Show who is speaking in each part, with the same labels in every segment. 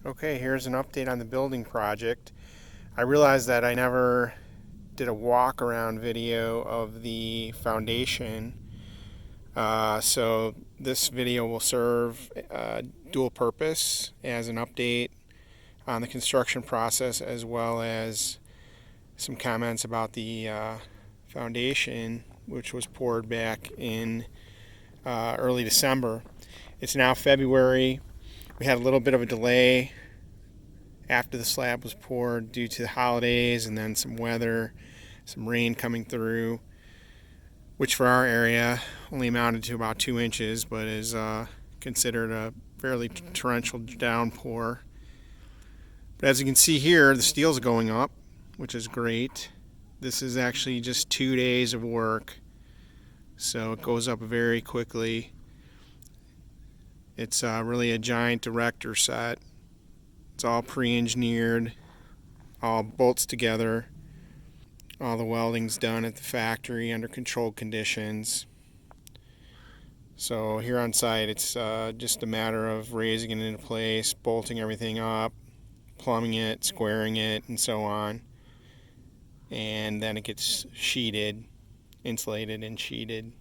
Speaker 1: Okay, here's an update on the building project. I realized that I never did a walk around video of the foundation, so this video will serve dual purpose as an update on the construction process, as well as some comments about the foundation, which was poured back in early December. It's now February. We had a little bit of a delay after the slab was poured due to the holidays and then some weather, some rain coming through, which for our area only amounted to about 2 inches, but is considered a fairly torrential downpour. But as you can see here, the steel's going up, which is great. This is actually just 2 days of work, so it goes up very quickly. It's really a giant director set. It's all pre-engineered, all bolts together, all the welding's done at the factory under controlled conditions. So here on site, it's just a matter of raising it into place, bolting everything up, plumbing it, squaring it, and so on. And then it gets sheeted, insulated and sheeted.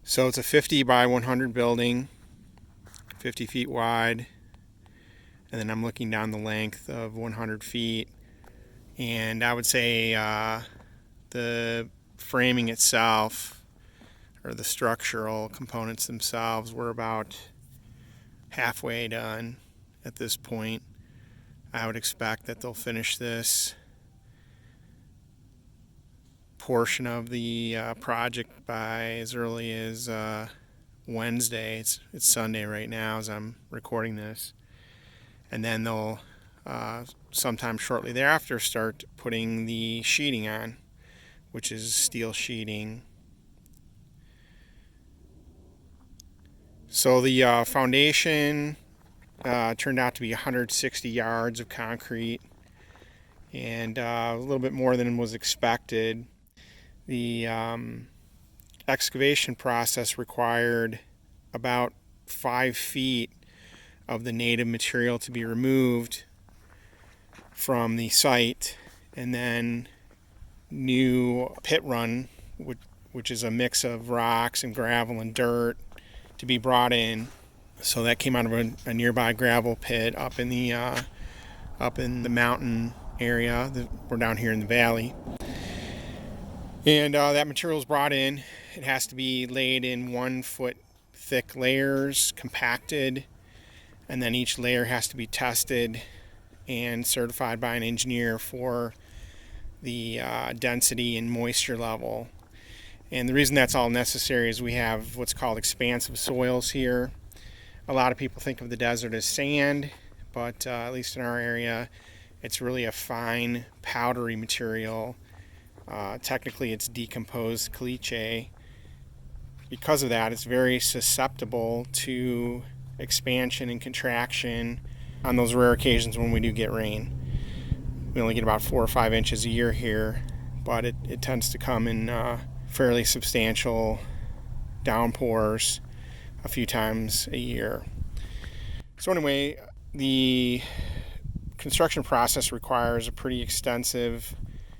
Speaker 1: So it's a 50 by 100 building, 50 feet wide, and then I'm looking down the length of 100 feet. And I would say the framing itself, or the structural components themselves, were about halfway done at this point. I would expect that they'll finish this portion of the project by as early as Wednesday. It's Sunday right now as I'm recording this, and then they'll sometime shortly thereafter start putting the sheeting on, which is steel sheeting. So the foundation turned out to be 160 yards of concrete, and a little bit more than was expected. The excavation process required about 5 feet of the native material to be removed from the site, and then new pit run, which is a mix of rocks and gravel and dirt, to be brought in. So that came out of a nearby gravel pit up in the mountain area. We're down here in the valley. And that material is brought in. It has to be laid in 1 foot thick layers, compacted, and then each layer has to be tested and certified by an engineer for the density and moisture level. And the reason that's all necessary is we have what's called expansive soils here. A lot of people think of the desert as sand, but at least in our area, it's really a fine, powdery material. Technically, it's decomposed caliche. Because of that, it's very susceptible to expansion and contraction on those rare occasions when we do get rain. We only get about 4 or 5 inches a year here, but it tends to come in fairly substantial downpours a few times a year. So anyway, the construction process requires a pretty extensive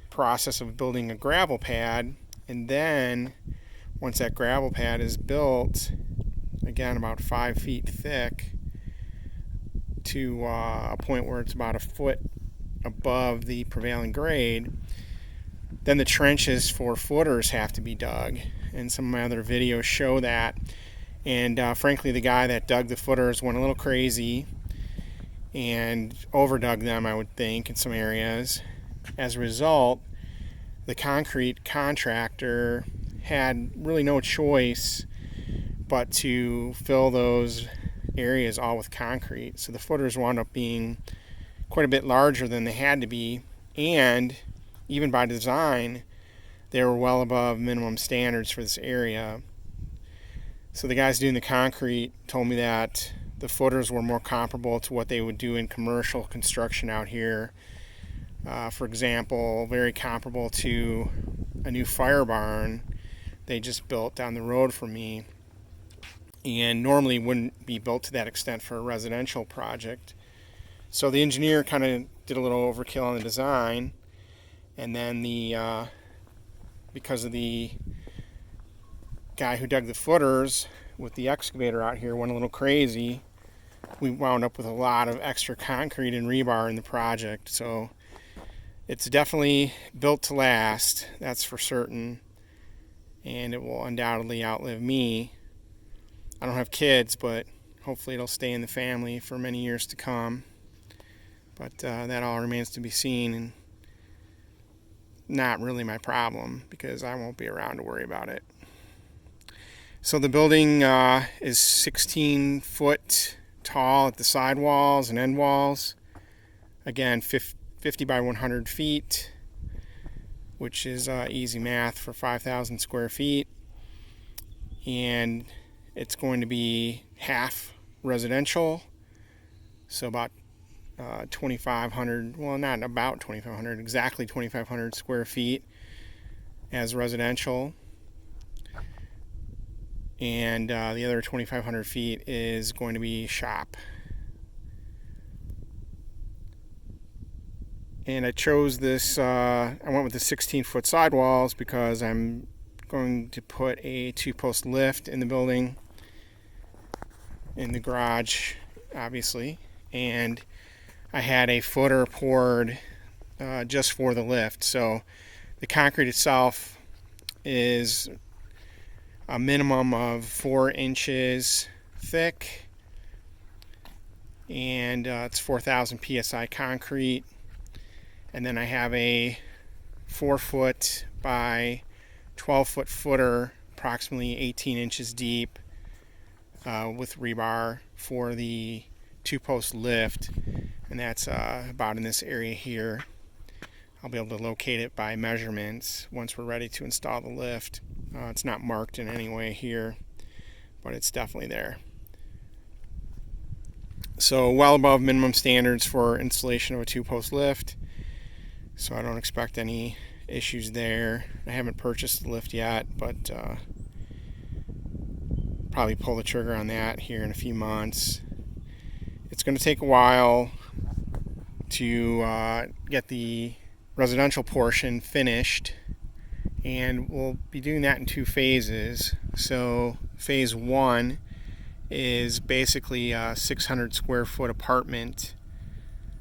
Speaker 1: process of building a gravel pad, and then once that gravel pad is built, again about 5 feet thick, to a point where it's about a foot above the prevailing grade, then the trenches for footers have to be dug, and some of my other videos show that. And frankly, the guy that dug the footers went a little crazy and overdug them, I would think, in some areas. As a result, the concrete contractor had really no choice but to fill those areas all with concrete. So the footers wound up being quite a bit larger than they had to be, and even by design, they were well above minimum standards for this area. So the guys doing the concrete told me that the footers were more comparable to what they would do in commercial construction out here. For example, very comparable to a new fire barn they just built down the road from me. and normally wouldn't be built to that extent for a residential project. So the engineer kind of did a little overkill on the design, and then because of the guy who dug the footers with the excavator out here went a little crazy, we wound up with a lot of extra concrete and rebar in the project. So it's definitely built to last, that's for certain, and it will undoubtedly outlive me. I don't have kids, but hopefully it'll stay in the family for many years to come. But that all remains to be seen, and not really my problem because I won't be around to worry about it. So the building is 16 foot tall at the side walls and end walls. Again, 50 by 100 feet, which is easy math for 5,000 square feet. And it's going to be half residential, so about 2,500, well, not about 2,500, exactly 2,500 square feet as residential. And the other 2,500 feet is going to be shop. And I chose this, I went with the 16-foot sidewalls because I'm going to put a 2-post lift in the building, in the garage, obviously. And I had a footer poured just for the lift. So the concrete itself is a minimum of 4 inches thick, and it's 4,000 psi concrete. And then I have a 4-foot by 12-foot footer, approximately 18 inches deep, with rebar for the 2-post lift, and that's about in this area here. I'll be able to locate it by measurements once we're ready to install the lift. It's not marked in any way here, but it's definitely there. So well above minimum standards for installation of a 2-post lift, so I don't expect any issues there. I haven't purchased the lift yet, but probably pull the trigger on that here in a few months. It's going to take a while to get the residential portion finished, and we'll be doing that in 2 phases. So phase 1 is basically a 600 square foot apartment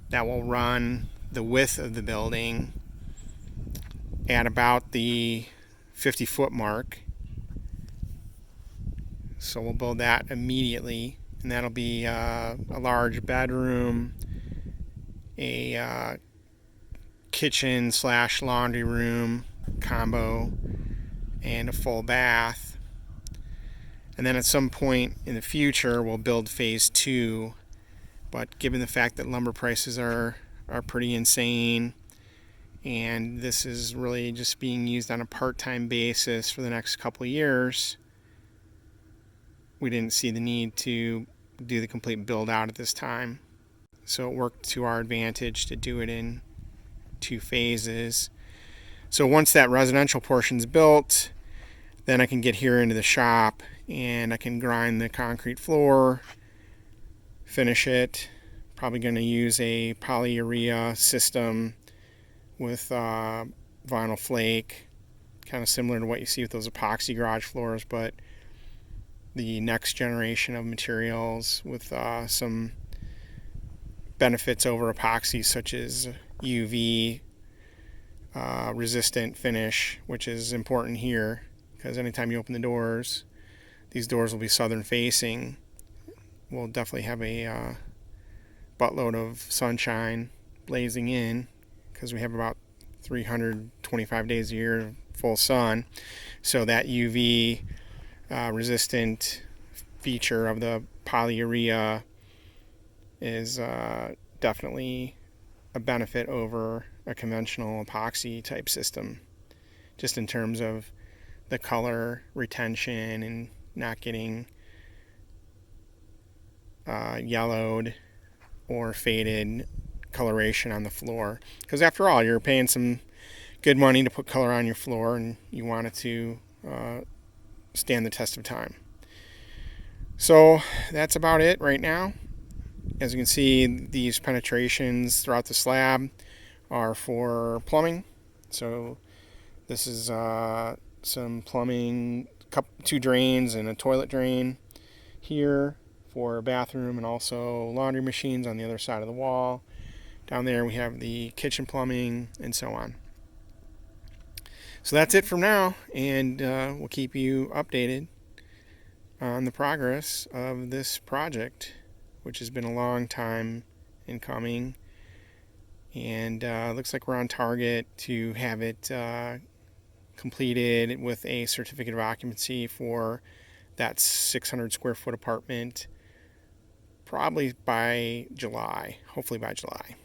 Speaker 1: that will run the width of the building at about the 50-foot mark. So we'll build that immediately, and that'll be a large bedroom, a kitchen / laundry room combo, and a full bath. And then at some point in the future we'll build phase 2, but given the fact that lumber prices are pretty insane, and this is really just being used on a part-time basis for the next couple of years, we didn't see the need to do the complete build out at this time. So it worked to our advantage to do it in 2 phases. So once that residential portion's built, then I can get here into the shop and I can grind the concrete floor, finish it. Probably going to use a polyurea system with vinyl flake, kind of similar to what you see with those epoxy garage floors, but the next generation of materials with some benefits over epoxy, such as UV resistant finish, which is important here because anytime you open the doors, these doors will be southern facing. We'll definitely have a buttload of sunshine blazing in because we have about 325 days a year of full sun. So that UV resistant feature of the polyurea is definitely a benefit over a conventional epoxy type system, just in terms of the color retention and not getting yellowed or faded coloration on the floor, because after all, you're paying some good money to put color on your floor and you want it to stand the test of time. So that's about it right now. As you can see, these penetrations throughout the slab are for plumbing. So this is some plumbing, two drains and a toilet drain here for a bathroom, and also laundry machines on the other side of the wall. Down there we have the kitchen plumbing and so on. So that's it for now, and we'll keep you updated on the progress of this project, which has been a long time in coming. And looks like we're on target to have it completed with a certificate of occupancy for that 600 square foot apartment probably by July, hopefully by July.